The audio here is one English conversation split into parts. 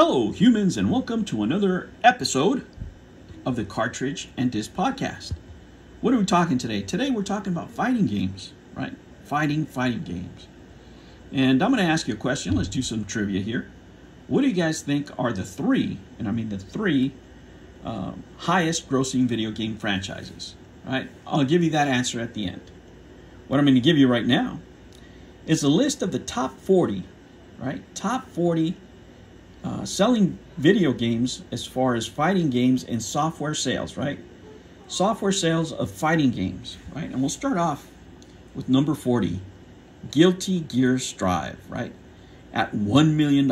Hello, humans, and welcome to another episode of the Cartridge and Disc Podcast. What are we talking today? Today we're talking about fighting games, right? Fighting games. And I'm going to ask you a question. Let's do some trivia here. What do you guys think are the three, and I mean the three, highest grossing video game franchises, right? I'll give you that answer at the end. What I'm going to give you right now is a list of the top 40, right? Top 40 selling video games as far as fighting games and software sales, right? Software sales of fighting games, right? And we'll start off with number 40, Guilty Gear Strive, right? At $1 million,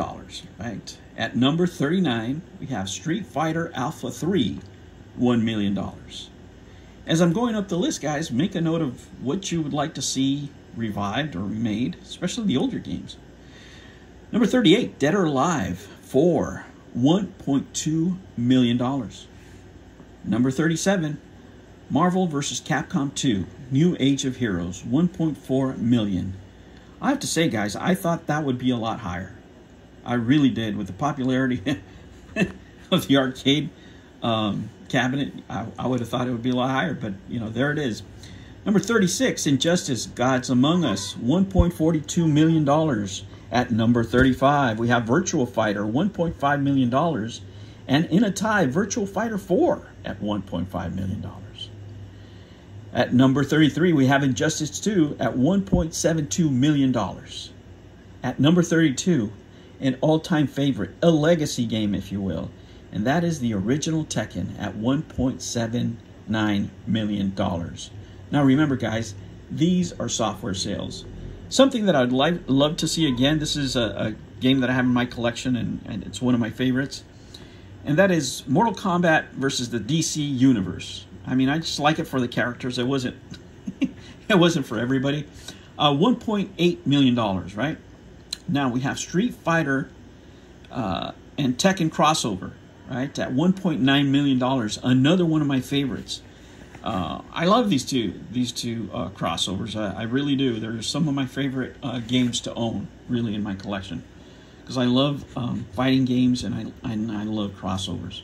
right? At number 39, we have Street Fighter Alpha 3, $1 million. As I'm going up the list, guys, make a note of what you would like to see revived or remade, especially the older games. Number 38, Dead or Alive 4, $1.2 million. Number 37, Marvel vs. Capcom 2, New Age of Heroes, $1.4 million. I have to say, guys, I thought that would be a lot higher. I really did. With the popularity of the arcade cabinet, I would have thought it would be a lot higher, but, you know, there it is. Number 36, Injustice Gods Among Us, $1.42 million. At number 35, we have Virtua Fighter, $1.5 million. And in a tie, Virtua Fighter 4 at $1.5 million. At number 33, we have Injustice 2 at $1.72 million. At number 32, an all-time favorite, a legacy game, if you will, and that is the original Tekken at $1.79 million. Now remember, guys, these are software sales. Something that I'd love to see again, this is a game that I have in my collection, and it's one of my favorites, and that is Mortal Kombat versus the DC Universe. I mean, I just like it for the characters. It wasn't it wasn't for everybody. $1.8 million, right? Now we have Street Fighter and Tekken crossover, right? At $1.9 million, another one of my favorites. I love these two crossovers. I really do. They're some of my favorite games to own, really, in my collection, because I love fighting games and I love crossovers.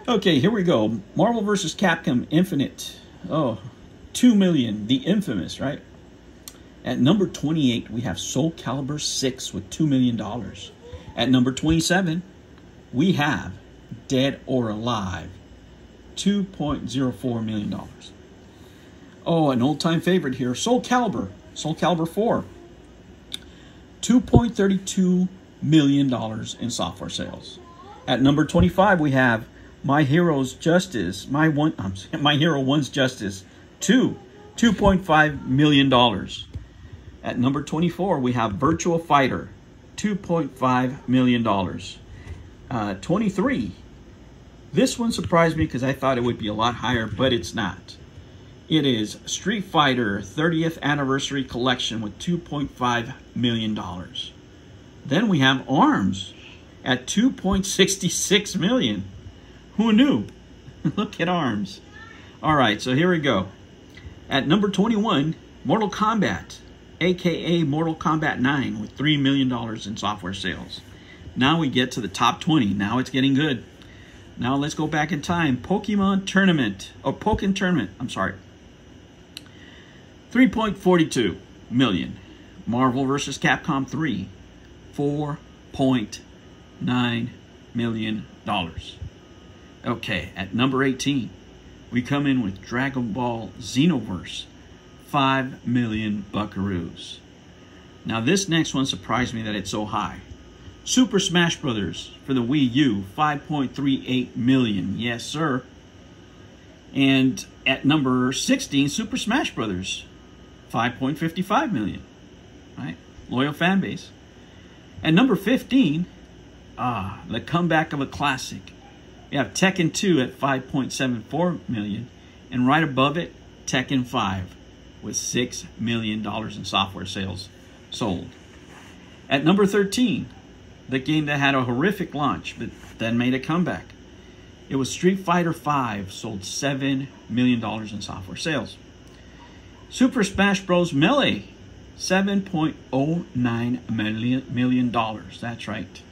Okay, here we go. Marvel vs. Capcom Infinite. Oh, $2 million. The infamous, right? At number 28, we have Soul Calibur 6 with $2 million. At number 27, we have Dead or Alive, $2.04 million. Oh, an old-time favorite here, Soul Calibur 4, $2.32 million in software sales. At number 25, we have My Hero 1's Justice, $2.5 million. At number 24, we have Virtua Fighter, $2.5 million. 23. This one surprised me because I thought it would be a lot higher, but it's not. It is Street Fighter 30th Anniversary Collection with $2.5 million. Then we have ARMS at $2.66 million. Who knew? Look at ARMS. All right, so here we go. At number 21, Mortal Kombat, a.k.a. Mortal Kombat 9, with $3 million in software sales. Now we get to the top 20. Now it's getting good. Now let's go back in time. Pokken Tournament, I'm sorry. $3.42 million. Marvel vs. Capcom 3, $4.9 million. Okay, at number 18, we come in with Dragon Ball Xenoverse, 5 million buckaroos. Now this next one surprised me that it's so high. Super Smash Bros. For the Wii U, $5.38 million. Yes, sir. And at number 16, Super Smash Bros. $5.55 million. Right? Loyal fan base. At number 15, the comeback of a classic. We have Tekken 2 at $5.74 million. And right above it, Tekken 5 with $6 million in software sales sold. At number 13, the game that had a horrific launch, but then made a comeback. It was Street Fighter V, sold $7 million in software sales. Super Smash Bros. Melee, $7.09 million. That's right.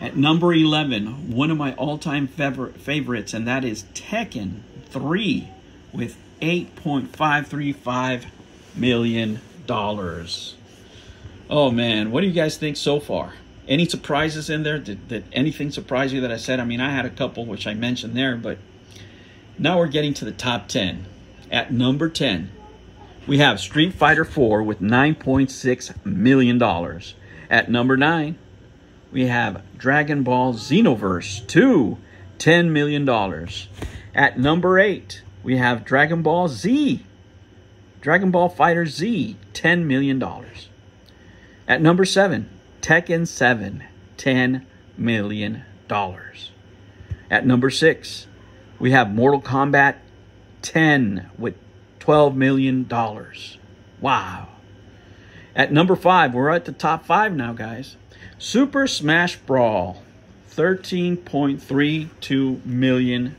At number 11, one of my all-time favorites, and that is Tekken 3 with $8.535 million. Oh man, what do you guys think so far? Any surprises in there? Did anything surprise you that I said? I mean, I had a couple which I mentioned there, but now we're getting to the top 10. At number 10, we have Street Fighter 4 with $9.6 million. At number 9, we have Dragon Ball Xenoverse 2, $10 million. At number 8, we have Dragon Ball Z, Dragon Ball Fighter Z, $10 million. At number 7, Tekken 7, $10 million. At number 6, we have Mortal Kombat 10 with $12 million. Wow. At number 5, we're at the top 5 now, guys. Super Smash Brawl, $13.32 million.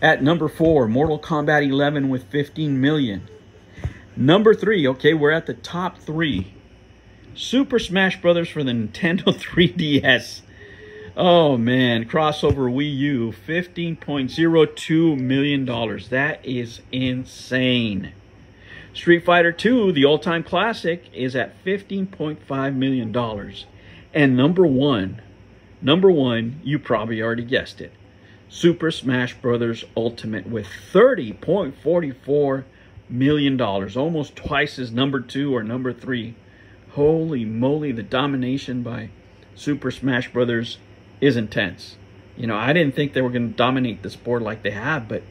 At number 4, Mortal Kombat 11 with $15 million. Number 3, okay, we're at the top 3. Super Smash Brothers for the Nintendo 3DS. Oh man, crossover Wii U, $15.02 million. That is insane. Street Fighter 2, the all-time classic, is at $15.5 million. And number one, you probably already guessed it, Super Smash Brothers Ultimate with $30.44 million. Almost twice as number 2 or number 3. Holy moly, the domination by Super Smash Brothers is intense. You know, I didn't think they were going to dominate the sport like they have, but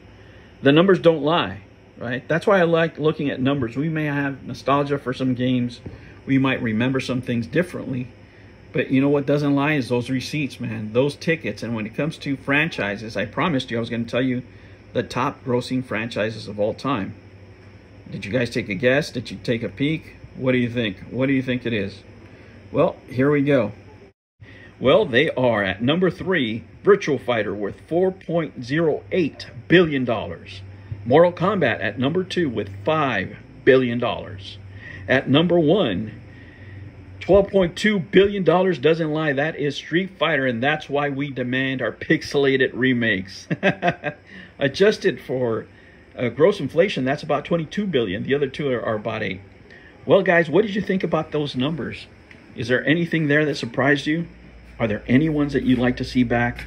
the numbers don't lie, right? That's why I like looking at numbers. We may have nostalgia for some games. We might remember some things differently. But you know what doesn't lie is those receipts, man. Those tickets. And when it comes to franchises, I promised you I was going to tell you the top grossing franchises of all time. Did you guys take a guess? Did you take a peek? What do you think? What do you think it is? Well, here we go. Well, they are at number 3, Virtual Fighter worth $4.08 billion. Mortal Kombat at number 2 with $5 billion. At number 1, $12.2 billion doesn't lie. That is Street Fighter, and that's why we demand our pixelated remakes. Adjusted for gross inflation, that's about $22 billion. The other two are about 8. Well, guys, what did you think about those numbers? Is there anything there that surprised you? Are there any ones that you'd like to see back?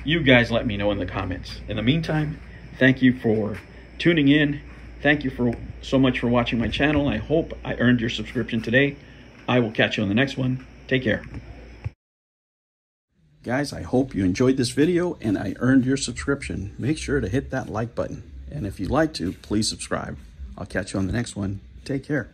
You guys let me know in the comments. In the meantime, thank you for tuning in. Thank you so much for watching my channel. I hope I earned your subscription today. I will catch you on the next one. Take care. Guys, I hope you enjoyed this video and I earned your subscription. Make sure to hit that like button. And if you'd like to, please subscribe. I'll catch you on the next one. Take care.